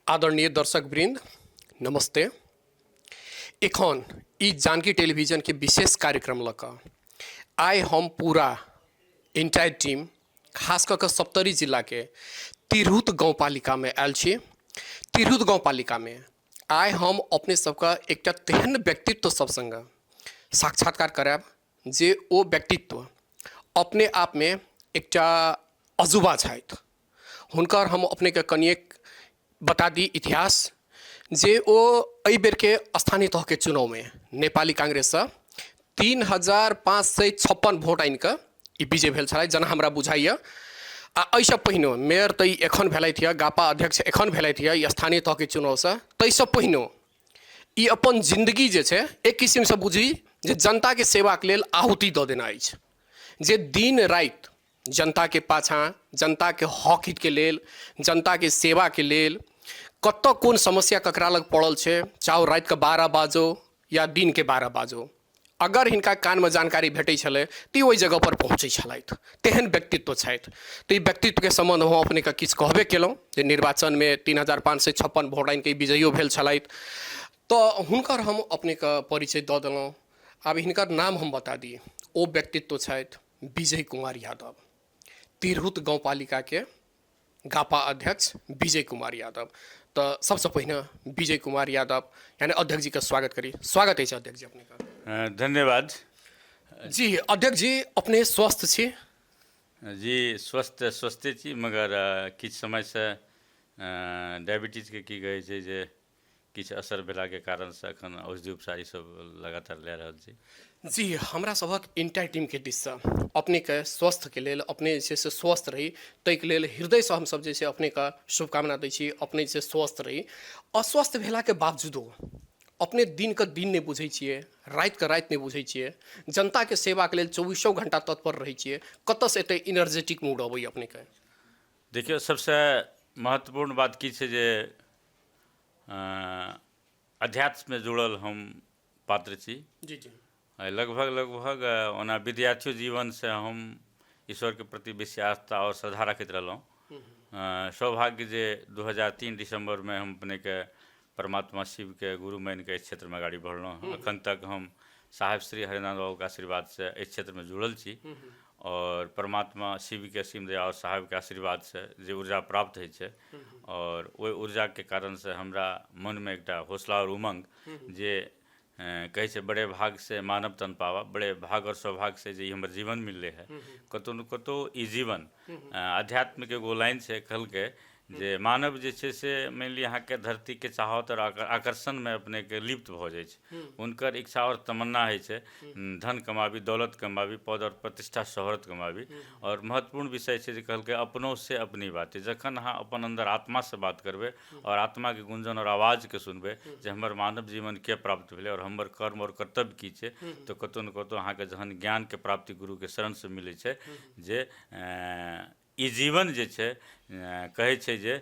आदरणीय दर्शकवृन्द नमस्ते। एखन ई जानकी टेलीविजन के विशेष कार्यक्रम लऽ कऽ आइ हम पूरा इंटायर टीम खास कऽ कऽ सप्तरी जिला के तिरहुत गाँवपालिका में आयल छी। तिरहुत गाँवपालिका में आइ हम अपने सबके एकटा तेहन व्यक्तित्व सब संग साक्षात्कार करायब जे ओ व्यक्तित्व अपने आप में एकटा अजूबा छथि। हुनकर हम अपने के कनिएक बता दी इतिहास जे ओ एहि बेर के स्थानीय तह के चुनाव में नेपाली कांग्रेस से 3556 वोट आनि कऽ ई विजय भेल छलै जेना हमरा बुझाइए। आ एहिसँ पहिने मेयर तऽ ई एखन भेलथि यऽ, गापा अध्यक्ष एखन भेलथि यऽ ई स्थानीय तह के चुनाव से, ताहिसँ पहिने ई अपन जिंदगी जे छै एक किस्म से बुझी जे जनता के सेवा के लेल आहुति दऽ देना अछि, जे दिन राति जनता के पाछाँ जनता के हक हित के लेल जनता के सेवा के लेल कतऽ कोन समस्या ककरा लग पड़ल छै, चाहे राति के 12 बाजो या दिन के 12 बाजो, अगर हिनका कान में जानकारी भेटै छलै तऽ ओहि जगह पर पहुँचै छलथि। तेहन व्यक्तित्व छथि। तऽ ई व्यक्तित्व के संबंध हम अपने के किछु कहबे केलहुँ जे निर्वाचन में 3556 वोट आनि कऽ विजयो भेल छलथि। तऽ हुनकर हम अपने के परिचय दऽ देलहुँ। आब हिनकर नाम हम बता दी। ओ व्यक्तित्व छथि विजय कुमार यादव, तिरहुत गाँवपालिका के गापा अध्यक्ष विजय कुमार यादव। तो सबसे पहिने विजय कुमार यादव यानी अध्यक्ष जी का स्वागत करी। स्वागत है अध्यक्ष जी अपने का। धन्यवाद जी अध्यक्ष जी, अपने स्वस्थ छी? जी स्वस्थे छी, मगर किछु समय से डायबिटीज के की कहै छै जे किछु असर भेला के कारण से एखन औषधि उपचार ई सब लगातार ले रहल छी। जी हमरा सबक इंटायर टीम के दिस से अपने के स्वस्थ के लेल, अपने जे छै से स्वस्थ रही ताहि के लेल हृदय से हम सब जे छै अपने का शुभकामना दै छी। अपने जे स्वस्थ रही, अस्वस्थ भेला के बावजूदो अपने दिन के दिन नहीं बुझै छियै, राति के राति नहीं बुझै छियै, जनता के सेवा के लेल 24 घंटा तत्पर रहै छियै। कतऽ से एते एनर्जेटिक मूड अबै अपने के? देखियो सबसे महत्वपूर्ण बात की छै जे अध्यात्म में जुड़ल हम पात्र छी। जी जी लगभग ओना विद्यार्थी जीवन से हम ईश्वर के प्रति बेसी आस्था और श्रद्धा रखैत रहलहुँ। सौभाग्य जे 2003 दिसंबर में हम अपने के परमात्मा शिव के गुरु मान के इस क्षेत्र में आगाड़ी बढ़लहुँ। अखन तक हम साहेब श्री हरिनारायण बाबू के आशीर्वाद से इस क्षेत्र में जुड़ल छी और परमात्मा शिव के असीम दया और साहेब के आशीर्वाद से जे ऊर्जा प्राप्त होइ छै और ओहि ऊर्जा के कारण से हमरा मन में एकटा हौसला और उमंग जे कहे छै बड़े भाग से मानव तन पावा, बड़े भाग और सौभाग्य से जे हमर जीवन मिलले है। कतौ न कतौ ई जीवन आध्यात्म के एगो लाइन से कहल के जे मानव जे छै से मान ली अहाँ के धरती के चाहत और आकर्षण में अपने के लिप्त भ जाय छै। उनकर इच्छा और तमन्ना है छै धन कमाबी, दौलत कमाबी, पद और प्रतिष्ठा शोहरत कमाबी। और महत्वपूर्ण विषय छै जे कहल के अपनों से अपनी बात। जखन अहाँ अपन अंदर आत्मा से बात करबे और आत्मा के गुंजन और आवाज के सुनबे जे हमर मानव जीवन के प्राप्त भेलै और हमर कर्म और कर्तव्य की छै, तो कतौ न कतौ अहाँ के जहन ज्ञान के प्राप्ति गुरु के शरण से मिलै छै जे ई जीवन जे छै कहै छै जे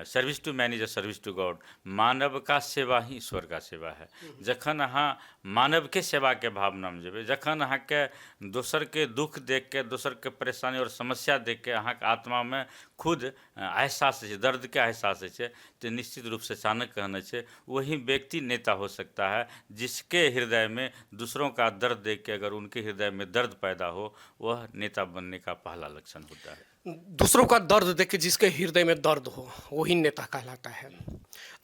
service to man is a service to God. मानव का सेवा ही ईश्वर का सेवा है। जखन अहाँ मानव के सेवा के भावना में जेबै, जखन अहाँ के दोसर के दुख देख के, दोसर के परेशानी और समस्या देख के अहाँ के आत्मा में खुद एहसास है, दर्द के एहसास है, तो निश्चित रूप से चाणक्य कहना है वही व्यक्ति नेता हो सकता है जिसके हृदय में दूसरों का दर्द देख के अगर उनके हृदय में दर्द पैदा हो, वह नेता बनने का पहला लक्षण होता है। दूसरों का दर्द देख के जिसके हृदय में दर्द हो वही नेता कहलाता है।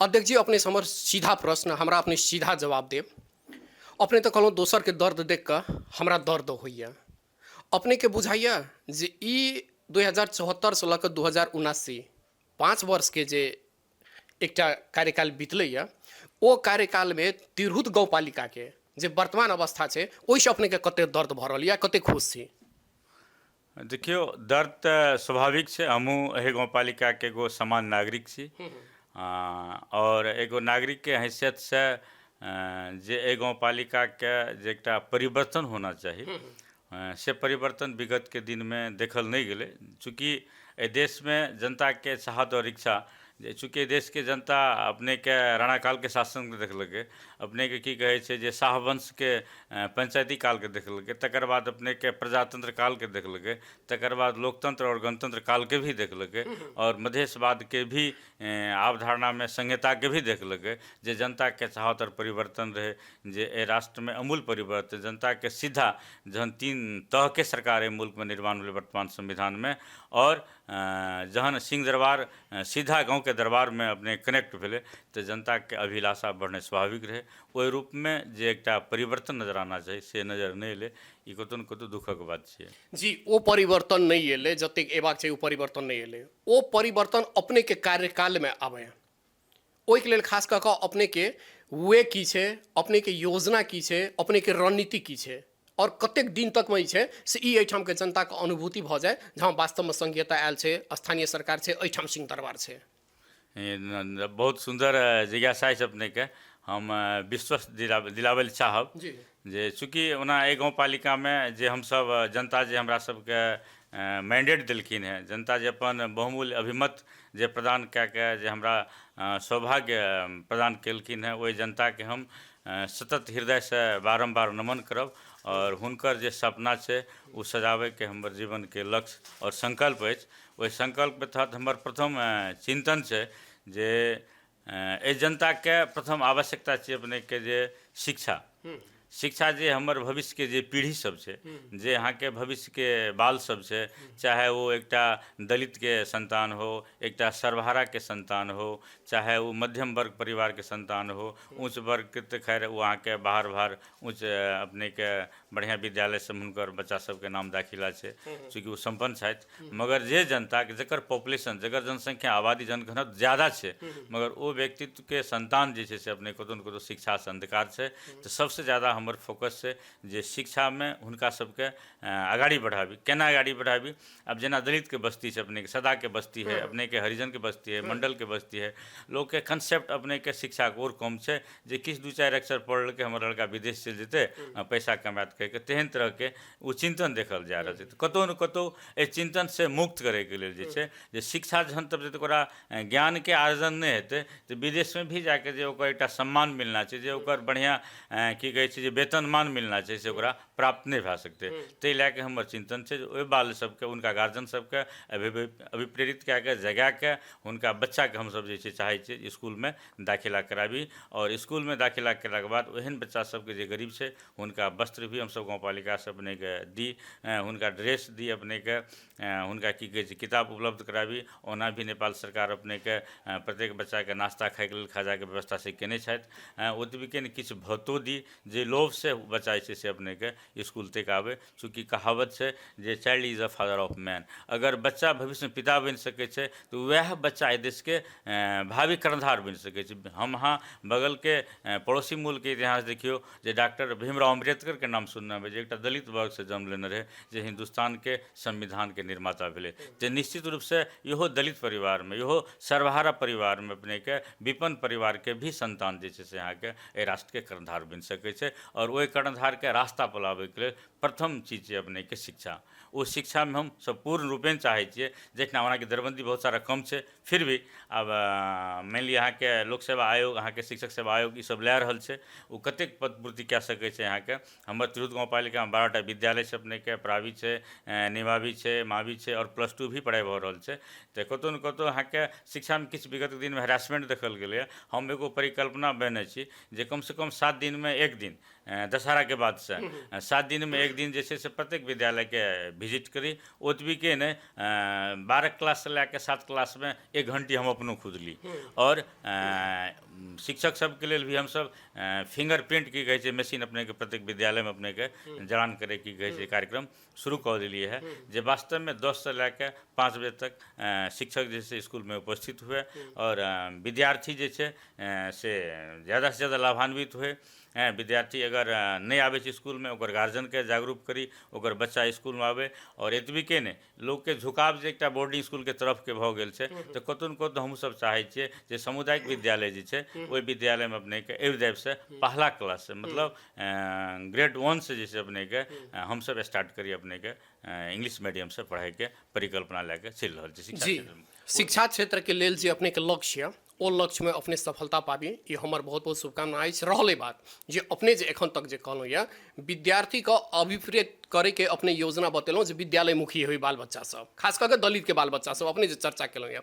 अध्यक्ष जी अपने समर सीधा प्रश्न हमरा अपने सीधा जवाब देव। अपने तो कहलहुँ दोसर के दर्द देख कर हमरा दर्द होइए। अपने के बुझाइए जे ई 2074 से लऽ कऽ 2079 5 वर्ष के जे एकटा कार्यकाल बीतलैए, ओ कार्यकाल में तिरहुत गाँवपालिका के जे वर्तमान अवस्था छै ओहिसँ अपने के कते दर्द भऽ रहल यऽ, कते खुश छी? देखियो दर्द तो स्वाभाविक है। हमहूँ एहि गाँवपालिका के एगो समान नागरिक छी और एगो नागरिक के हैसियत से जे एहि गाँवपालिका के जे एकटा परिवर्तन होना चाहिए से परिवर्तन विगत के दिन में देखल नहीं गेलै। चूँकि एहि देश में जनता के चाहत और इच्छा जे चूँकि देश के जनता अपने के राणा काल के शासन के देखलकै, अपने के की कहै छै जे शाहवंश के पंचायती काल के देखलकै, तकर बाद अपने के प्रजातंत्र काल के देखलकै, तकर बाद लोकतंत्र और गणतंत्र काल के भी देखलकै, और मधेशवाद के भी अवधारणा में संहिता के भी देखलकै, जे जनता के चाहत और परिवर्तन रहे, जे ए राष्ट्र में अमूल परिवर्तन, जनता के सीधा जहन 3 तह के सरकार है मुल्क में निर्माण हुए वर्तमान संविधान में, और जहन सिंह दरबार सीधा गांव के दरबार में अपने कनेक्ट भेले, तो जनता के अभिलाषा बढ़ने स्वाभाविक रहे। ओहि रूप में जे एकटा परिवर्तन नजर आना चाहिए से नजर नहीं एले, ई कतौ न कतौ दुखक बात छै। जी, वो परिवर्तन नहीं एले, जतेक एबाक छै वो परिवर्तन नहीं एले। वो परिवर्तन अपने के कार्यकाल में आवे, ओहिके लेल खास कऽ कऽ अपने के वे की छै, अपने के योजना की छै, अपने के रणनीति की छै, और कतेक दिन तक में छै से ई एहिठाम के जनता के अनुभूति भ जाए, जहाँ वास्तव में संघीयता आयल छै, स्थानीय सरकार छै, एहिठाम सिंह दरबार छै। बहुत सुंदर जिज्ञासा है अपने के, हम विश्वास दिलावल चाहब जी जे चूँकि ओना ए गाँव पालिका में जे हम सब जनता जे हमरा सबके मैंडेट देलखिन है, जनता जे अपन बहुमूल्य अभिमत जे प्रदान कए के जे हमरा सौभाग्य प्रदान केलखिन है, ओहि जनता के हम सतत हृदय से बारंबार नमन करब, और हुनकर जे सपना छै ओ सजावे के हमर जीवन के लक्ष्य और संकल्प अछि। ओहि संकल्प के तहत हमर प्रथम चिंतन छै जे ए जनता के प्रथम आवश्यकता छै अपने के जे शिक्षा, शिक्षा जे हमर भविष्य के जे पीढ़ी सब छै, जे यहाँ के भविष्य के बाल सब छै, चाहे वो एकटा दलित के संतान हो, एकटा सर्वहारा के संतान हो, चाहे वो मध्यम वर्ग परिवार के संतान हो, उच्च वर्ग के तो खैर वो अहाँ के बाहर उच्च अपने के बढ़िया विद्यालय से हुनकर बच्चा सबके नाम दाखिला छै, चूँकि वो संपन्न छथि, मगर जे जनता के जकर पॉपुलेशन, जकर जनसंख्या आबादी जनघनत्व ज़्यादा छै, मगर वो व्यक्तित्व के संतान जे छै से अपने कतौ न कतौ शिक्षा से अंधकार छै। तो सबसे ज़्यादा हमर फोकस छै जे शिक्षा में हुनका सबके आगाड़ी बढ़ाबी। केना आगाड़ी बढ़ाबी? अब जेना दलित के बस्ती छै, अपने के सदा के बस्ती है, अपने के हरिजन के बस्ती है, मंडल के बस्ती है, लोग के कंसेप्ट अपने के शिक्षा के और कम छै, जे किछु 2-4 अक्षर पढ़ल के हमर लड़का विदेश चलि जेतै पैसा कमात कह के, तेहन तरह के वो चिंतन देखल जा रहल छै। कतौ न कतौ ए चिंतन से मुक्त करे के लेल जे छै, जे शिक्षा जहन तब जते ओकरा ज्ञान के आर्जन नहीं हेतै, तो विदेश में भी जाके जे ओकर एकटा सम्मान मिलना छै, जे ओकर बढ़िया की कहै छै जे वेतनमान मिलना छै, से ओकरा प्राप्त नहीं भए सकते। ताहि लए के हमर चिंतन छै जे ओहि बाल सबके, उनका गार्जियन सबके अभिप्रेरित कए के जगा के हुनका बच्चा के हम सब जे छै चाहै छियै स्कूल में दाखिला कराबी, और स्कूल में दाखिला केला के बाद ओहन बच्चा सबके जे गरीब छै हुनका वस्त्र भी हम सब गाँव पालिका से अपने के दी, हुनका ड्रेस दी, अपने के हुनका की कहै छै किताब उपलब्ध कराबी। ओना भी नेपाल सरकार अपने के प्रत्येक बच्चा के नाश्ता खाए के लेल खाजा के व्यवस्था से केने छथि, ओतबी के किछु भत्तो दी, जे लोभ से बच्चा छै से अपने के स्कूल तक आवे। चूँकि कहावत छै जे child is the father of man, अगर बच्चा भविष्य में पिता बनि सकै छै तो वह बच्चा एहि देश के भावी कर्णधार बनि सकै छै। हम अहाँ बगल के पड़ोसी मुल्क के इतिहास देखियो, जे डॉक्टर भीमराव अम्बेडकर के नाम सुनना है, जे एक दलित वर्ग से जन्म लेने रहे, जे हिंदुस्तान के संविधान के निर्माता भेले। जे निश्चित रूप से इहो दलित परिवार में, इहो सर्वहारा परिवार में अपने के विपन्न परिवार के भी संतान जे छै से यहाँ के ए राष्ट्र के कर्णधार बनि सकै छै, और ओहि कर्णधार के रास्ता पलाबे के लेल प्रथम चीज छै अपने के शिक्षा। वो शिक्षा में हम सब पूर्ण रूपेण चाहै छियै, जेना ओना के दरबंदी बहुत सारा कम छै, फिर भी अब मान लिअ अहाँ के लोक सेवा आयोग, अहाँ के शिक्षक सेवा आयोग, ई सब लए रहल छै, वो कतेक पद पूर्ति कए सकै छै। यहाँ के हमर तिरहुत गाँव पालिका में 12टा विद्यालय छै, अपने के प्रावी छै, निमावी छै, मावी छै, और +2 भी पढ़ाई भऽ रहल छै। तो कतौ न कतौ अहाँ के शिक्षा में किछु विगत दिन में हैरासमेंट देखल गेलै। हम एगो परिकल्पना बने छी जे कम से कम 7 दिन में एक दिन, दशहरा के बाद से 7 दिन में एक दिन जे छै से प्रत्येक विद्यालय के विजिट करी। ओतबी के नहीं, 12 क्लास से लैके 7 क्लास में 1 घंटी हम अपनों खुद ली, और शिक्षक सबके लेल भी हम सब फिंगरप्रिंट की कहै छै मशीन अपने के प्रत्येक विद्यालय में अपने के जड़ान करे की कहै छै कार्यक्रम शुरू कर दिलिए है, जे वास्तव में 10 से लैके 5 बजे तक शिक्षक जैसे स्कूल में उपस्थित हुए, और विद्यार्थी जे छै से ज़्यादा से ज़्यादा लाभान्वित हुए। विद्यार्थी अगर नहीं आवे छै स्कूल में, ओकर गार्जियन के जागरूक करी, ओकर बच्चा स्कूल में आवे। और एतबी के नहीं, लोग के झुकाव जे एकटा बोर्डिंग स्कूल के तरफ के भऽ गेल छै, तो कतौ न कतौ हम सब चाहै छियै जे सामुदायिक विद्यालय जे छै, ओहि विद्यालय में अपने के एवरेज से पहला क्लास से, मतलब ग्रेड 1 से जे छै अपने के हम सब स्टार्ट करी अपने के इंग्लिश मीडियम से पढ़ाई के परिकल्पना लेके चल रहल छै शिक्षा क्षेत्र में। शिक्षा क्षेत्र के लेल जे अपने के लक्ष्य है, ओ लक्ष्य में अपने सफलता पाबी, ये हमर बहुत बहुत शुभकामना अछि। रहले बात जे अपने जे एखन तक जे कहलहुँ यऽ विद्यार्थी के अभिप्रेत करे के अपने योजना बतेलहुँ जे विद्यालयमुखी होइ बाल बच्चा सब, खास करके दलित के बाल बच्चा सब अपने जे चर्चा केलहुँ यऽ।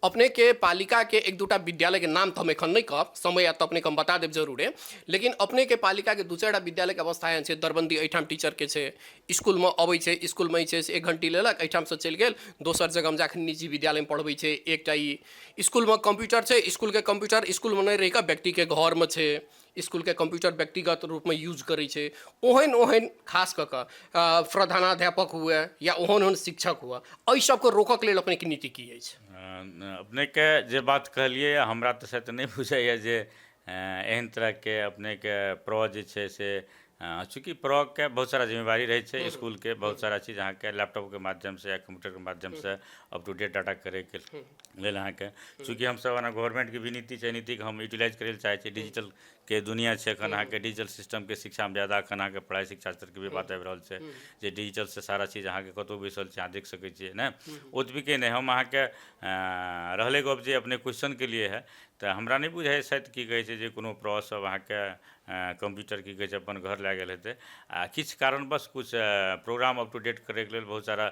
अपने के पालिका के एक दूटा विद्यालय के नाम तो हम एखन नहीं कहब, समय आयत तो अपने के हम बता देब जरूरे, लेकिन अपने के पालिका के दू चारिटा विद्यालय के अवस्था एहन छै, दरबंदी एहिठाम टीचर के छै, स्कूल में अबै छै, स्कूल में छै से 1 घंटी लेलक, एहिठाम से चलि गेल, दोसर जगह में जाके निजी विद्यालय में पढ़बै छै। एकटा ई स्कूल में कंप्यूटर छै, स्कूल के कंप्यूटर स्कूल में नहीं रहि कऽ व्यक्ति के घर में छै, स्कूल के कंप्यूटर व्यक्तिगत रूप में यूज करै छै। ओहन ओहन खास कऽ कऽ प्रधानाध्यापक हुए या ओहन ओहन शिक्षक हुए, एहि सबके रोकक लेल अपने के नीति की अछि? अपने के जे बात कहलिए हमरा तो शायद नहीं बुझाइए जे एहन तरह के अपने के प्रो जे छै से चूँकि प्रो के बहुत सारा जिम्मेवारी रहे छै, स्कूल के बहुत सारा चीज़ अहाँ के लैपटॉप के माध्यम से या कंप्यूटर के माध्यम से अप टू डेट डाटा करे के लेल अहाँ के, चूँकि हम सब गवर्नमेंट के भी नीति छै, नीति के हम यूटिलाइज करे चाहे छी। डिजिटल के दुनिया छै एखन अहाँ के, डिजिटल सिस्टम के शिक्षा में ज़्यादा एखन अहाँ के पढ़ाई शिक्षा स्तर के भी बात आबि रहल छै जे डिजिटल से सारा चीज़ अहाँ के कतौ बैसल छै अहाँ देख सकै छियै ने। ओतबी के नहीं हम अहाँ के रहले गप जे अपने क्वेश्चन के लिए है, तो हमरा नहीं बुझाइए शायद की कहै छै जे कोनो प्रो सब अहाँ के कंप्यूटर की कहै छै अपन घर लए गेल हेतै आ किछु कारणवश कुछ प्रोग्राम अप टू डेट करे के लेल बहुत सारा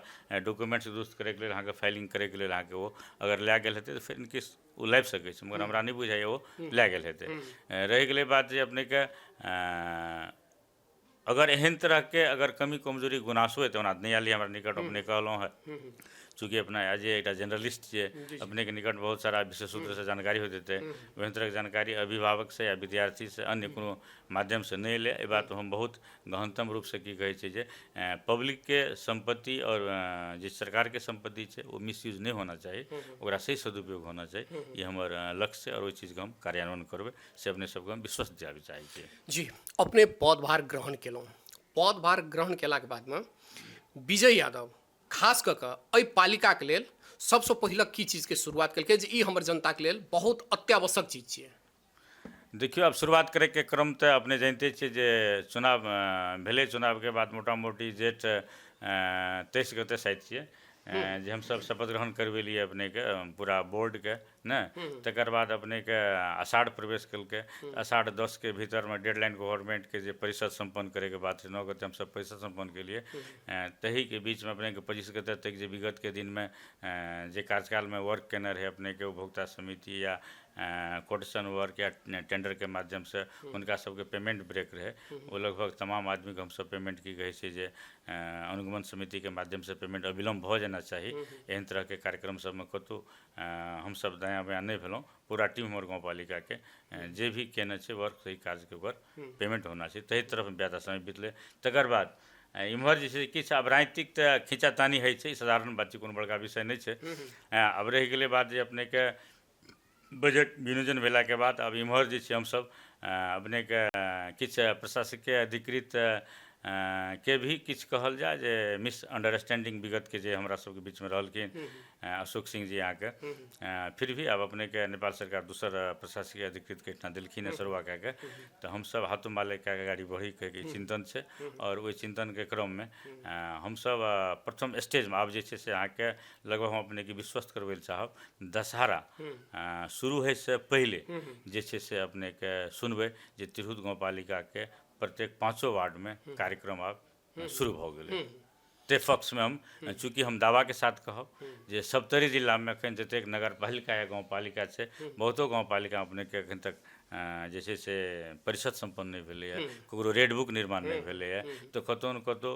डॉक्यूमेंट्स दुरुस्त करे के लेल अहाँ के फाइलिंग करे के लेल अहाँ के वो अगर लए गेल हेतै तो फिर किस ओ लाबि सकै छै, मगर हमरा नहीं बुझाइए वो लए गेल हेतै। रहि गेलै बात जे अपने के अगर एहन तरह के अगर कमी कमजोरी गुनासो है तो नहीं आली हमारे निकट अपने कहलहुँ है, चूँकि अपना एज ए जर्नलिस्ट छिए अपने के निकट बहुत सारा विशेष सूत्र से जानकारी हो देते, वही तरह की जानकारी अभिभावक से या विद्यार्थी से अन्य कोनो माध्यम से नहीं ले। ये बात हम बहुत गहनतम रूप से की कहै छै जे पब्लिक के संपत्ति और जे सरकार के संपत्ति छै वो मिसयूज नहीं होना चाहिए, ओकरा सही सदुपयोग होना चाहिए। ये हमर लक्ष्य है और ओहि चीज के हम कार्यान्वयन करबै से अपने सबके हम विश्वास दिलाबे चाहै छियै। जी, अपने पदभार ग्रहण केलहुँ, पदभार ग्रहण केलाके बादमे विजय यादव खास कऽ कऽ एहि पालिकाके लेल सबसँ पहिले की चीजके शुरुआत केलकै जे ई हमर जनताके लेल बहुत अत्यावश्यक चीज छियै? देखियो, अब शुरुआत करे के क्रम तो अपने जानते छियै जे चुनाव भेलै, चुनाव के बाद मोटा मोटी जेठ 23 गते शायद छियै जे हम सब शपथ ग्रहण करवेलिए अपने के पूरा बोर्ड के ने, तकर बाद अपने के आषाढ़ प्रवेश कलके, आषाढ़ 10 के भीतर में डेडलाइन गवर्नमेंट के जे परिषद संपन्न करे के बात 9 गते हम सब परिषद संपन्न के लिए, तही के बीच में अपने के 25 गते तक जे विगत के दिन में जे कार्यकाल में वर्क केने रहे अपने के उपभोक्ता समिति या कोटेशन वर्क या टेंडर के माध्यम से उनका सबके पेमेंट ब्रेक रहे, वो लगभग तमाम आदमी के हम सब पेमेंट की कहै छै जे अनुगमन समिति के माध्यम से पेमेंट अविलंब भऽ जाना चाही। एहन तरह के कार्यक्रम सब में कतौ हम सब दायाँ बायाँ नहीं भेलहुँ, पूरा टीम हमर गाँव पालिका के जे भी केने छै वर्क सही काज के ओकर पेमेंट होना चाहिए, तही तरफ ज्यादा समय बीतलै। तकर बाद इम्हर जे छै किछु आब राजनीतिक तऽ खींचातानी होइ छै, साधारण बात छै, कोनो बड़का विषय नहीं छै। अब रहि गेलै बात जे अपने के बजट विनियोजन भेला के बाद अब इम्हर जे छै हम सब अपने के किछु प्रशासकीय अधिकृत के भी किछु कहल जाए जे मिसअंडरस्टैंडिंग विगत के जे हमरा सबके बीच में रहलखिन अशोक सिंह जी यहाँ के, फिर भी अब अपने के नेपाल सरकार दूसर प्रशासकीय अधिकृत के इतना दिलखिन है सरुआ कह के, तो हम सब हाथों माले के गाड़ी बढ़ी के चिंतन छै। और वही चिंतन के क्रम में हम सब प्रथम स्टेज में आब जे छै से अहाँ के लगभग हम अपने के विश्वस्त करबै चाहब दशहरा शुरू है से पहले जे छै से अपने के सुनबै जे तिरहुत गाँव पालिका के प्रत्येक 5 वार्ड में कार्यक्रम अब शुरू हो गए। ते पक्ष में हम चूँकि हम दावा के साथ कहब जे सप्तरी जिला में अखन जतेक नगर पालिका या गाँव पालिका छै, बहुतो गाँव पालिका अपने के अखन तक जे छै से परिषद संपन्न नहीं भेलै है, ककरो रेड बुक निर्माण नहीं भेलै है, तो कतौ न कतौ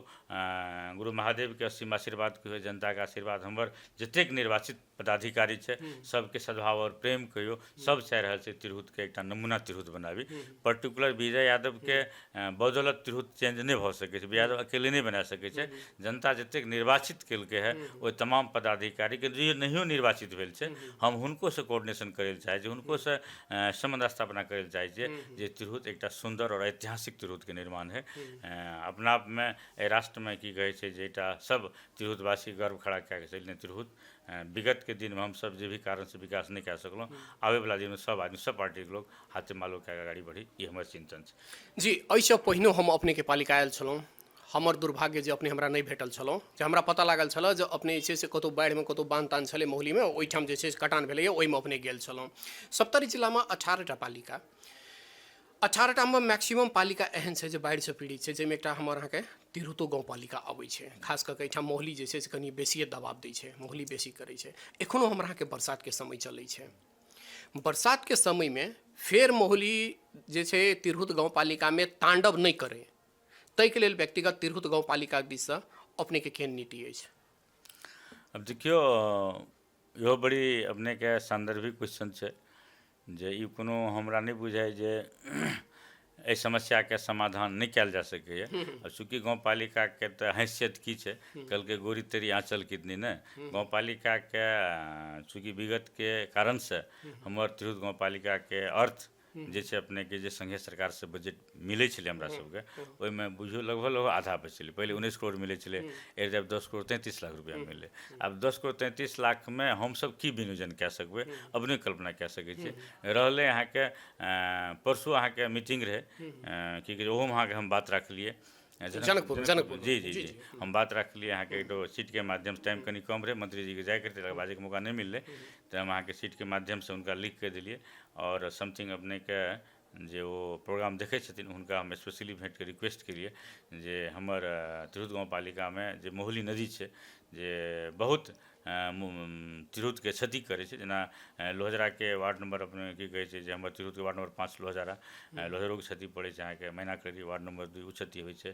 गुरु महादेव के असीम आशीर्वाद कहियो, जनता के आशीर्वाद, हमर जतेक निर्वाचित पदाधिकारी छै सबके सद्भाव और प्रेम कहियो, सब चाह रहल छै तिरहुत के एकटा नमूना तिरहुत बनाबी। पर्टिकुलर विजय यादव के बदौलत तिरहुत चेंज नहीं भऽ सकै छै, विजय यादव अकेले नहीं बना सकै छै, जनता जतेक निर्वाचित केलकै है ओ तमाम पदाधिकारी के जे नहियो निर्वाचित भेल छै हम हुनको से कोऑर्डिनेशन करै लए चाहै छी, हुनको से संबंध स्थापना करै लए चाहै छियै जे तिरहुत एकटा सुंदर और ऐतिहासिक तिरहुत के निर्माण है। अपना आप में राष्ट्र में की कहै छै जे एकटा सब तिरहुतवासी गर्व खड़ा कए के चलने तिरहुत विगत के दिन में हम सब जे भी कारण से विकास नहीं कए सकलहुँ, आवे वाला दिन में सब आदमी सब पार्टी के लोग हाथे मालो कए आगाड़ी बढ़ी, ये हमर चिंतन छै। जी, एहिसँ पहिनो हम अपने के पालिका आयल छलहुँ, हमर दुर्भाग्य जे अपने हमरा नहीं भेटल छलहुँ जे हमरा पता लागल छल जे अपने जे छै से कतहु बाढ़िमे कतहु बान्ह तान छलै मोहलीमे ओहिठाम जे छै से कटान भेलैए ओहिमे अपने गेल छलहुँ। सप्तरी जिलामे 18टा पालिका 18टामे मैक्सिमम पालिका एहन छै जे बाढ़िसँ पीड़ित छै, जाहिमे एकटा हमर अहाँके तिरहुतो गाँवपालिका अबै छै। खास कऽ कऽ एहिठाम मोहली जे छै से कनि बेसिए दबाव दै छै, मोहली बेसी करै छै। एखनो हमरा अहाँके बरसातके समय चलै छै। बरसातके समयमे फेर मोहली जे छै तिरहुत गाँवपालिकामे तांडव नहीं करे, ताहिके लेल व्यक्तिगत तिरहुत गाँवपालिका दिससँ अपनेके केहन नीति अछि? अब देखियो इहो बड़ी अपनेके सान्दर्भिक क्वेश्चन छै जे ई कोनो हमरा नहीं बुझाइ जे एहि समस्याके समाधान नहीं कयल जा सकैए। और चूँकि गाँवपालिकाके तऽ हैसियत की छै, कल के गोरी तेरी आँचल कितनी ने। गाँवपालिकाके चूँकि विगतके कारणसँ हमर तिरहुत गाँवपालिकाके अर्थ जे छै अपनेके जे संघीय सरकार से बजट मिलै छलै हमरा सबके, ओहिमे बुझियो लगभग आधा बचलै। पहले 19 करोड़ मिलै छलै, एक जब 10 करोड़ 33 लाख रुपया मिलै। आब 10 करोड़ 33 लाखमे हमसब की विनियोजन कए सकबै अपने कल्पना कए सकै छियै। रहलै अहाँके परसू अहाँके मीटिंग रहै की कहै छै, ओहोमे अहाँके हम बात रखलिए जनकपुर जी हम बात रखलिए अहाँके एक सीटके माध्यम से। टाइम कनि कम रहे, मंत्री जी के जाए करते बाजैके मौका नहीं मिललै, तो हम अहाँके सीटके माध्यम से हुनका लिख के दिलिए। और समथिंग अपने के जे वो प्रोग्राम देखै छथिन हुनका हम स्पेशली भेंट के रिक्वेस्ट केलिए जे हमर तिरहुत गाँवपालिकामे जे मोहली नदी छै जे बहुत तिरहुतके क्षति करै छै। जेना लोहजराके वार्ड नंबर अपने की कहै छै जे हमर तिरहुतके वार्ड नंबर 5 लोहजरा, लोहजरोके क्षति पड़ै छै। अहाँके मैनाकड़ी वार्ड नंबर 2 ओ क्षति होइ छै,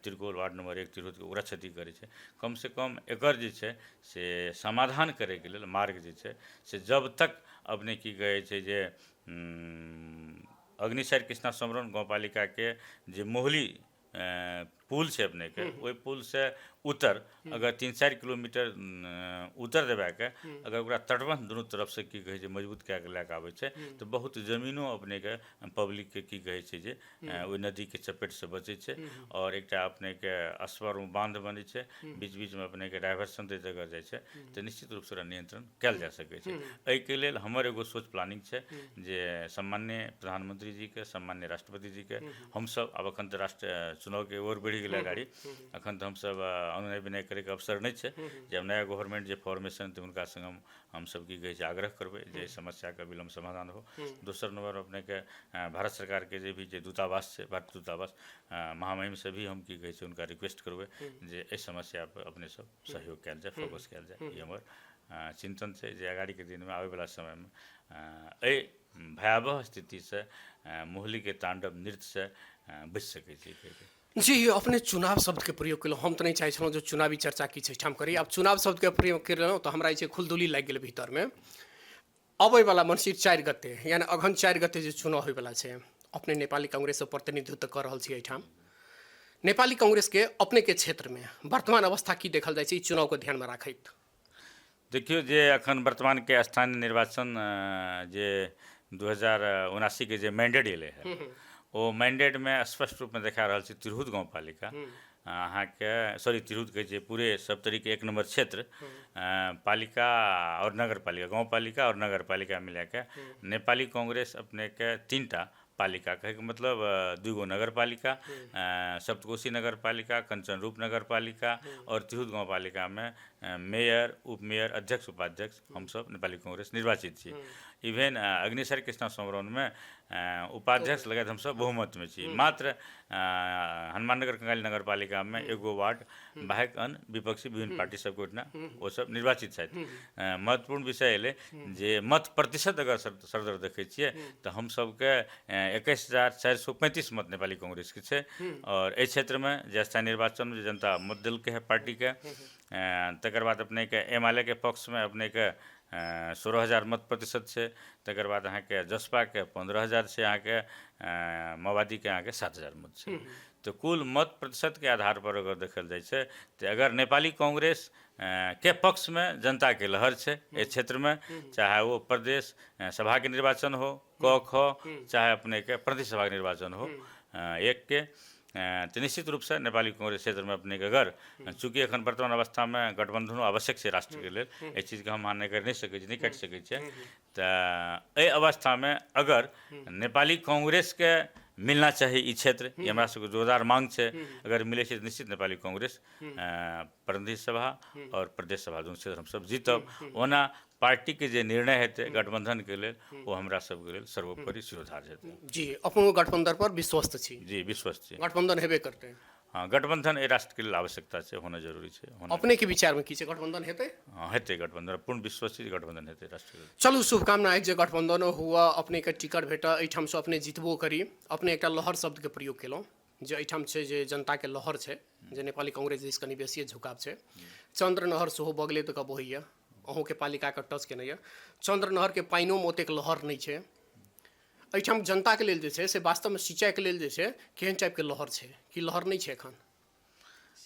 तिरकोल वार्ड नंबर 1 तिरहुतके ओकरा क्षति करै छै। कमसँ कम एकर जे छै से समाधान करैके लेल मार्ग जे छै से जब तक अपने की कहै छै जे अग्निसार कृष्णा समरण गाँवपालिकाके जे मोहली पुल छै अपनेके, ओहि पुल से उत्तर अगर 3-4 किलोमीटर उत्तर देबाके अगर ओकरा तटबंध दुनू तरफ से की कहै छै मजबूत कए के लए के आबै छै तऽ बहुत जमीनो अपनेके पब्लिकके की कहै छै जे ओहि नदीके चपेट से बचै छै। और एकटा अपनेके असवर बांध बनै छै, बीच बीचमे अपनेके डाइवर्सन दैत अगर जाइ छै तऽ निश्चित रूप से नियंत्रण कयल जा सकै छै। एहिके लेल हमर एगो सोच प्लानिंग छै जे सम्मान्य प्रधानमंत्री जी के, सम्मान्य राष्ट्रपति जी के हमसब अब अखन तऽ राष्ट्र चुनाव के ओर बढ़ि गेलै गाड़ी, अखन तऽ हमसब अनुनय विनय करैके अवसर नहीं छै। जब नया गवर्नमेंट जे फॉर्मेशन तऽ हुनका संग हमसब की कहै छै आग्रह करबै जे समस्याके विलम्ब समाधान हो। दोसर नंबर अपनेके भारत सरकारके जे भी जे दूतावास छै, भारतीय दूतावास महामहिम से भी हम की कहै छै हुनका रिक्वेस्ट करबै जे एहि समस्या पर अपने सब सहयोग कयल जाए, फोकस कयल जाए। ई हमर चिंतन छै जे आगाड़ीके दिनमे आबैवला समयमे एहि भयावह स्थिति से मोहली के तांडव नृत्य से बचि सकै छै। जी अपने चुनाव शब्द के प्रयोग केलहुँ, हम तो नहीं चाहै छलहुँ जो चुनावी चर्चा किछु एहिठाम करी। आब चुनाव शब्द के प्रयोग केलहुँ तऽ हमरा जे खुलदुली लागि गेल भीतरमे। अबैवला मनसीर 4 गते यानी अगहन 4 गते जे चुनाव होइवला छै, अपने नेपाली कांग्रेससँ प्रतिनिधित्व कऽ रहल छी एहिठाम। नेपाली कांग्रेसके अपनेके क्षेत्रमे वर्तमान अवस्था की देखल जाइ छै चुनावके ध्यानमे राखैत? देखियो जे अखन वर्तमान के स्थानीय निर्वाचन जे 2079 के जे मैंडेट एलै है, ओ मैंडेट में स्पष्ट रूप में देखा रहा छै तिरहुत गाँवपालिका अहाँके सॉरी तिरहुत कहै छै पूरे सप्तरी के 1 नंबर क्षेत्र पालिका और नगर पालिका, गाँव पालिका और नगर पालिका मिला के नेपाली कांग्रेस अपने के 3टा पालिका कहे के मतलब 2 गो नगर पालिका, सप्तकोशी नगर पालिका, कंचनरूप नगर पालिका और तिरहुत गाँव पालिका में मेयर, उपमेयर, अध्यक्ष, उपाध्यक्ष हम सब नेपाली कांग्रेस निर्वाचित छी। इवेन अग्निसार कृष्णा समरण में उपाध्यक्ष लगायत हम सब बहुमत में छी। मात्र हनुमाननगर कंगाली नगर पालिका में 1 गो वार्ड बाहेक अन्य विपक्षी विभिन्न पार्टी सबके ओहिठिना वो सब निर्वाचित छथि। महत्वपूर्ण विषय एलै जे मत प्रतिशत अगर सरदर देखै छियै तऽ हम सबके 21,435 मत नेपाली कांग्रेस के छै। और एहि क्षेत्र में जे स्थानीय निर्वाचन में जनता मत देलकै है पार्टी के, तकर बाद अपने के एमएलए के पक्ष में अपने के 16,000 मत प्रतिशत छै। तकर बाद अहाँके जसपा के 15,000 छै, अहाँके माओवादी के अहाँके 7,000 मत छै। तो कुल मत प्रतिशत के आधार पर अगर देखल जाइ छै तो अगर नेपाली कांग्रेस के पक्ष में जनता के लहर छै इस क्षेत्र में, चाहे वो प्रदेश सभा के निर्वाचन हो क ख, चाहे अपने के प्रदेश सभा के निर्वाचन हो 1 के, तो निश्चित रूप से नेपाली कांग्रेस क्षेत्र में अपने के अगर चूँकि एखन वर्तमान अवस्था में गठबंधन आवश्यक है राष्ट्र के लिए, इस चीज़ के हम मान्य कर नहीं सकै छी, नहीं काटि सकै छियै। तो एहि अवस्था में अगर नेपाली कांग्रेस के मिलना चाहिए ई क्षेत्र, ये हमरा सबके जोरदार मांग छै। अगर मिले छै तऽ निश्चित नेपाली कांग्रेस प्रतिनिधि सभा और प्रदेश सभा दुनू क्षेत्र हमसब जीतब। ओना पार्टी के जे निर्णय हेतै गठबंधन के लेल ओ हमरा सबके लेल सर्वोपरि शिरोधार्य हेतै। जी अपनो गठबंधन पर विश्वस्त छी? जी विश्वस्त छी, गठबंधन हेबे करते? हाँ गठबंधन ए राष्ट्र के लेल आवश्यकता छै, होना जरूरी छै। अपने के विचार में की छै, गठबंधन हेतै? हाँ हेतै गठबंधन, पूर्ण विश्वास छै गठबंधन हेतै राष्ट्र के लेल। चलू शुभकामना है जे गठबंधन हुआ, अपने के टिकट भेटा, एहिठाम से अपने जितबो करी। अपने एकटा लहर शब्द के प्रयोग केलहुँ जे एहिठाम छै जे जनता के लहर छै, जे नेपाली कांग्रेस दिस कनि बेसिए झुकाव छै। चंद्र नहर सेहो बगले तक बहैया, अहूँ के पालिका के टच केने यऽ। चंद्र नहर के पानिओ में ओतेक लहर नहीं छै। एहिठाम जनता के लेल जे छै से वास्तव में सिंचाई के लेल जे छै केहन टाइप के लहर छै कि लहर नहीं छै एखन?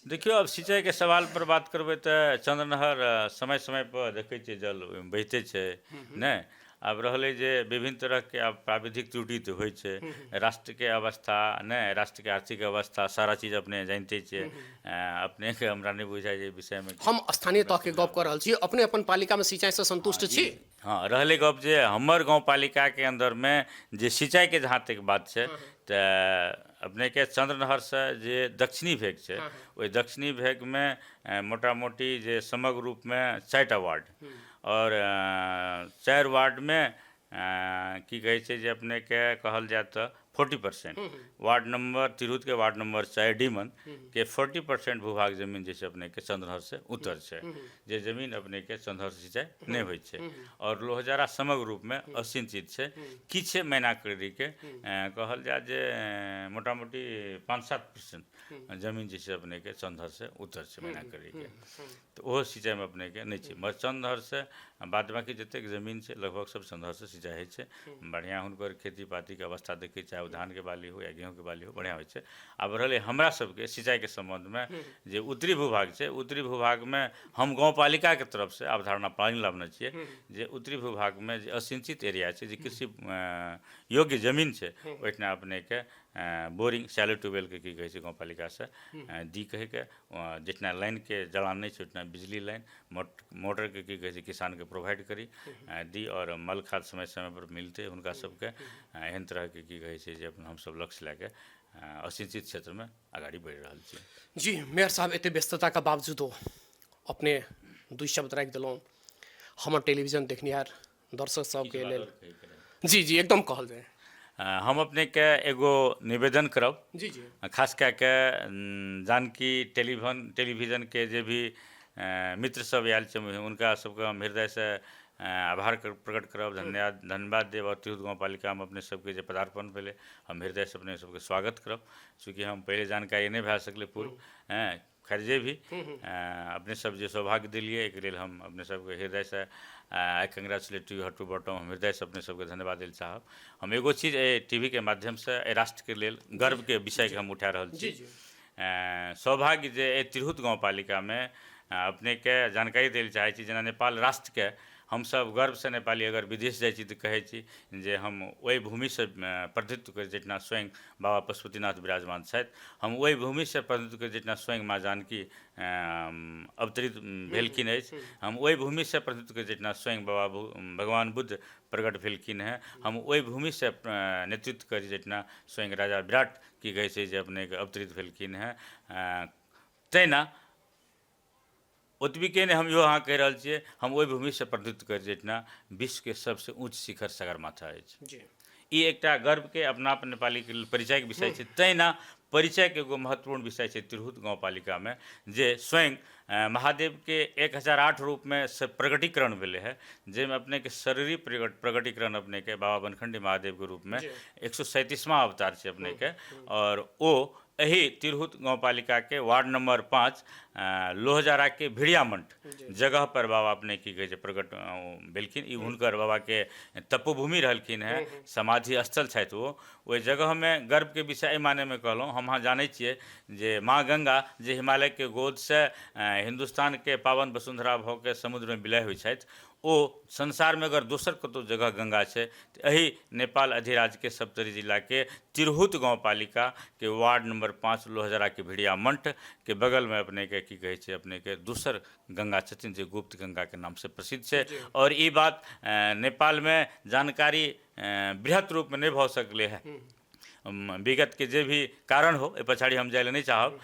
देखियो अब सिंचाई के सवाल पर बात करबै तऽ चंद्र नहर समय समय पर देखै छियै जल बहिते छै नै। अब रहलै जे विभिन्न तरह के अब प्राविधिक त्रुटि तऽ होइ छै, राष्ट्र के अवस्था नै, राष्ट्र के आर्थिक अवस्था सारा चीज अपने जानिते छियै। अपने के हमरा नहीं बुझाइ जे विषय में हम स्थानीय तह के गप कर रहल छी, अपने अपन पालिका में सिंचाई से संतुष्ट छी? हाँ रहलै गप जे हमर गाँव पालिका के अंदर में जे सिंचाई के जहाँ तक बात छै तऽ अपने के चंद्र नहर से जे दक्षिणी भेग छै ओहि दक्षिणी भेग में मोटा मोटी जे समग्र रूप में 4टा वार्ड और 4 वार्ड में की कहै छै जे अपने के कहल जाए तऽ 40% वार्ड नंबर तिरहुत के वार्ड नंबर 4 डीमन के 40% भूभाग जमीन जैसे अपने के चंद्रहर से उत्तर छै, जे जमीन अपने के चंद्रहर से सिंचाई नहीं होइ छै। और लोहजारा समग्र रूप में असिंचित छै। किछ मैनाकड़ी के कहल जाए जे मोटा मोटी 5-7% जमीन जैसे अपने के चंद्रहर से उत्तर छै मैनाकड़ी के, तो ओहो सिंचाई में अपने के नहीं छै। मगर चंद्रहर से बाद बाकी जतेक जमीन छै लगभग सब चंद्रहर से सिंचाई होइ छै। बढ़िया हुनकर खेती पाती के अवस्था देखै, चाहे धान के बाली हो या गेहूँ के बाली हो, बढ़िया होइ छै। आब रहलै हमरा सबके सिंचाई के संबंध में जे उत्तरी भूभाग छै, उत्तरी भूभाग में हम गाँव पालिका के तरफ से अवधारणा पानी लाबने छियै जे उत्तरी भूभाग में जे असिंचित एरिया छै, जे कृषि योग्य जमीन छै, ओहिठाम अपने के बोरिंग शैलो ट्यूबवेल के की कहै छै गाँव पालिका से दी कहे के, जितना लाइन के जलान नहीं छै उतना बिजली लाइन मोटर के की कहै छै किसान के प्रोवाइड करी दी, और मल खाद समय समय पर मिलते हुनका सबके। एहन तरह के की कहै छै जे अपन हम सब लक्ष्य लए के असिंचित क्षेत्र में आगाड़ी बढ़ि रहल छी। जी मेयर साहब, एते व्यस्तता का बावजूदो अपने 2 शब्द राखि देलहुँ हमर टेलीविजन देखनिहार दर्शक सबके लेल। जी जी एकदम कहल जाए। हम अपने के एगो निवेदन करब, जी जी खास कए के जानकी टेलीविजन के जे भी मित्र सब आयल छै उनका सबके हम हृदय से आभार प्रकट करब, धन्यवाद देव। और तिरहुत गाँव पालिका में अपने सबके जे पदार्पण भेलै हम हृदय से अपने सबके स्वागत करब, चूँकि हम पहले जानकारी नहीं भए सकलै पूर्व। खैर जे भी अपने सब जे सौभाग्य दिलिए एक लेल हम अपने सबके हृदय से I congratulate you heart to bottom, हम हृदय से अपने सबके धन्यवाद दिल चाहब। हम एगो चीज टीवी के माध्यम से राष्ट्र के लेल गर्व के विषय के हम उठा रहल छी। सौभाग्य जे तिरहुत गाँव पालिका में अपने के जानकारी दिल चाहै छी, जेना नेपाल राष्ट्र के हम सब गर्व से नेपाली अगर विदेश जाइ छी तऽ कहै छी जे हम ओहि भूमि से प्रतिनिधित्व करै जेतना स्वयं बाबा पशुपतिनाथ विराजमान छथि, हम ओहि भूमि से प्रतिनिधित्व करै जेतना स्वयं माँ जानकी अवतरित भेलखिन अछि, हम ओहि भूमि से प्रतिनिधित्व करै जेतना स्वयं बाबा भगवान बुद्ध प्रकट भेलखिन हैं, हम ओहि भूमि से नेतृत्व करै जेतना स्वयं राजा विराट की कहै छै जे अपने के अवतरित भेलखिन हैं। तहिना ओतबी के ने हम यो अहाँ कहि रहल छियै हम ओहि भूमि से प्रतिनिधित्व करै जेतना विश्व के सबसे उच्च शिखर सगरमाथा अछि। ई एकटा गर्व के अपना अपन नेपाली के परिचय के विषय छै। तहिना परिचय के एगो महत्वपूर्ण विषय छै तिरहुत गाँव पालिका में, जे स्वयं महादेव के 1008 रूप में से प्रकटीकरण भेले है, जेमें अपने के शारीरिक प्रकटीकरण अपने के बाबा बनखंडी महादेव के रूप में 137वां अवतार छै अपने के। और ओ एही तिरहुत गाँव पालिका के वार्ड नंबर 5 लोहजारा के भिड़ियामंट जगह पर बाबा अपने की कहै छै प्रकट भेलखिन। ई हुनकर बाबा के तपोभूमि रहलखिन हैं, समाधि स्थल छथि वो। ओहि जगह में गर्व के विषय एहि माने में कहलहुँ, हम अहाँ जानै छियै जे माँ गंगा जे हिमालय के गोद से हिंदुस्तान के पावन वसुंधरा भऽ के समुद्र में विलय होइ छथि, ओ संसार में अगर दोसर कतौ जगह गंगा छै तऽ एही नेपाल अधिराज्य के सप्तरी जिला के तिरहुत गाँव पालिका के वार्ड नंबर 5 लोहजरा के भिड़ियामंट के बगल में अपने के की कहै छै अपने के दोसर गंगा छथिन जे गुप्त गंगा के नाम से प्रसिद्ध छै। और ई बात नेपाल में जानकारी बृहत रूप में नहीं भऽ सकलै है। विगत के जे भी कारण हो ए पछाड़ी हम जाय नहीं चाहब,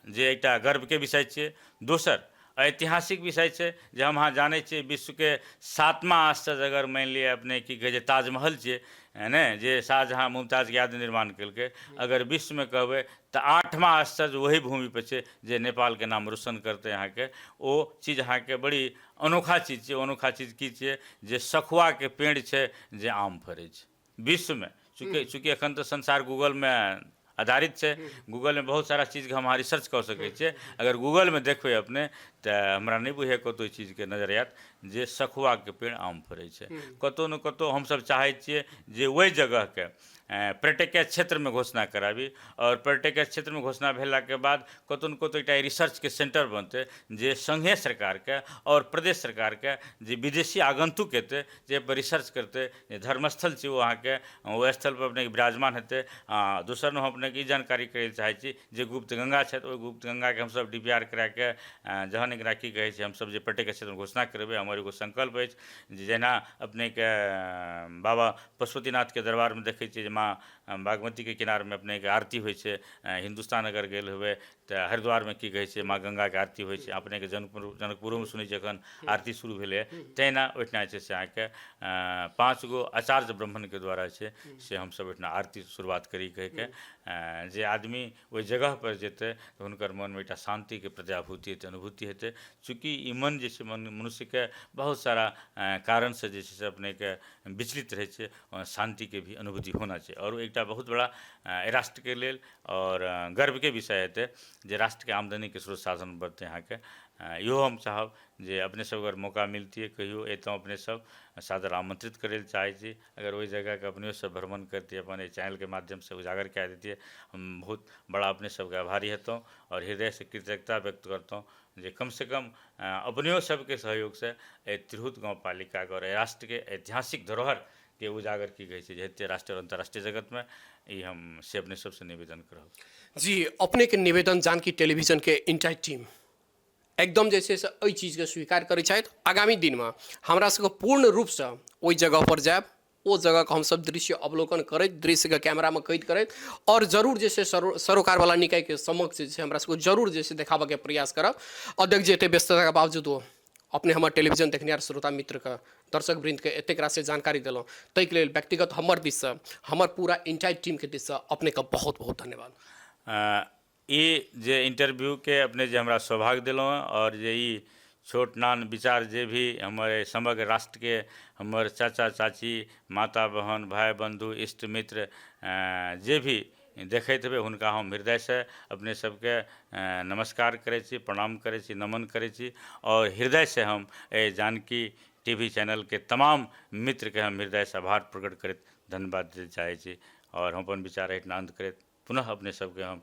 जे एकटा गर्व के विषय छे। दोसर ऐतिहासिक विषय है जे हम अहाँ जाने छे विश्व के 7वां आश्चर्य अगर मान लिया अपने की कहे ताजमहल छे ने, जे शाहजहां मुमताज के याद निर्माण कल, अगर विश्व में कहबे तो 8वां आश्चर्य वही भूमि पर छे जे नेपाल के नाम रोशन करते यहाँ के। वो चीज़ अहाँ के बड़ी अनोखा चीज है। अनोखा चीज की छे जे सखुआ के पेड़ छे जे आम फरे छे विश्व में। चूँकि अखन तो संसार गूगल में आधारित है, गूगल में बहुत सारा चीज़ के हम रिसर्च कर सके छे। अगर गूगल में देखबे अपने तो हमरा नहीं बुझे कतो चीज़ के नजर आयत जे सखुआ के पेड़ आम फरे छे। कतो न कतो हम सब चाहे छिए जे वही जगह के पर्यटक क्षेत्र में घोषणा कराबी, और पर्यटक क्षेत्र में घोषणा भेला के बाद कतो न कतो एक रिसर्च के सेंटर बनते जे संघीय सरकार के और प्रदेश सरकार के जे विदेशी आगंतुक हेते जे पर रिसर्च करते, जे धर्मस्थल छे वो अहाँ के वो स्थल पर अपने विराजमान हेते। दोसर हम अपने की जानकारी करे चाहे छी जे गुप्त गंगा छे, तो गुप्त गंगा के हम सब डीपीआर करा के जहन एकरा की कहे छे हम सब जे पर्यटक क्षेत्र में घोषणा करबे, हमर एगो संकल्प है जेना अपने के बाबा पशुपतिनाथ के दरबार में देखे छी माँ बागमती के किनार में अपने के आरती होइ छे। हिंदुस्तान अगर गेल हुए तो हरिद्वार में की कहे छे माँ गंगा के आरती होइ छे। अपने के जनकपुर में सुनै छी अखन आरती शुरू भेले, तहिना ओहिठना छे से अहाँके 5 गो आचार्य ब्राह्मण के द्वारा छे से हम सब ओहिठना आरती शुरुआत करी कह के जे आदमी ओहि जगह पर जेते तो हुनकर मन में एकटा शांति के प्रत्याभूति हेतै, अनुभूति हेतै। चूँकि ई मन जे छे मनुष्य के बहुत सारा कारण से जे छे से अपने के विचलित रहे छे, शांति के भी अनुभूति होना चाहिए। और एकटा बहुत बड़ा राष्ट्र के लेल और गर्व के विषय हेतै जे राष्ट्र के आमदनी के स्रोत साधन बढ़ते यहाँ के। इहो हम चाहब जे अपने सब अगर मौका मिलती है कहियो एतौ अपने सब सादर आमंत्रित करे चाहे छी। अगर वही जगह के अपने सब भ्रमण करती अपन चैनल के माध्यम से उजागर कह देती है, हम बहुत बड़ा अपने सब के आभारी हेतों और हृदय से कृतज्ञता व्यक्त करतों जे कम से कम अपने सबके सहयोग से तिरहुत गाँव पालिका और राष्ट्र के ऐतिहासिक धरोहर के उजागर की गई है राष्ट्रीय और अंतर्राष्ट्रीय जगत में। ये हम से अपने सबसे निवेदन करब जी। अपने के निवेदन जानकी टेलीविजन के इंटायर टीम एकदम जैसे एहि चीज के स्वीकार करे छथि। आगामी दिन में हमरा सबके पूर्ण रूप से ओहि जगह पर जायब, वो जगह के हम सब दृश्य अवलोकन करैत, दृश्य के कैमरा में कैद करैत और जरूर जैसे सरोकार वाला निकाय के समक्ष जे हमरा सबके जरूर जैसे देखाबे के प्रयास करब। अध्यक्ष जी एते व्यस्तता के बावजूद अपने हमार टेलीविजन देखनिहार श्रोता मित्र के दर्शक वृंद के एतेक राशि जानकारी दिलों, ताहि लेल व्यक्तिगत हमर दिस से हमर पूरा इंटायर टीम के दिस से अपने का बहुत बहुत धन्यवाद। ये जे इंटरव्यू के अपने जे हमरा सौभाग्य दिलों और जे ई छोट नान विचार जे भी हमारे समग्र राष्ट्र के हमर चाचा चाची माता बहन भाई बंधु इष्ट मित्र जे भी देखैत हेबै हुनका हम हृदय से अपने सबके नमस्कार करै छी, प्रणाम करै छी, नमन करै छी। और हृदय से हम जानकी टीवी चैनल के तमाम मित्र के हम हृदय से आभार प्रकट करैत धन्यवाद दे चाहे छी। और हम अपन विचार एहिठिना अंत करैत पुनः अपने सबके हम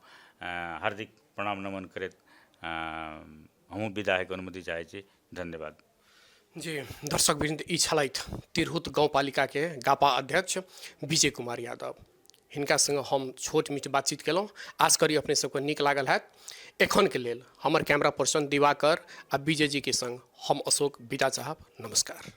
हार्दिक प्रणाम नमन करैत हमहूँ विदा होइके अनुमति चाहे छी। धन्यवाद जी। दर्शक वृंद ई छलथि तिरहुत गाँवपालिका के गापा अध्यक्ष विजय कुमार यादव। हिनका संग हम छोट मीट बातचीत केलहुँ। आश करी अपने सबके नीक लागल हैत। एखन के लेल हमर कैमरा पर्सन दिवाकर आ विजय जी के संग हम अशोक विदा चाहब। नमस्कार।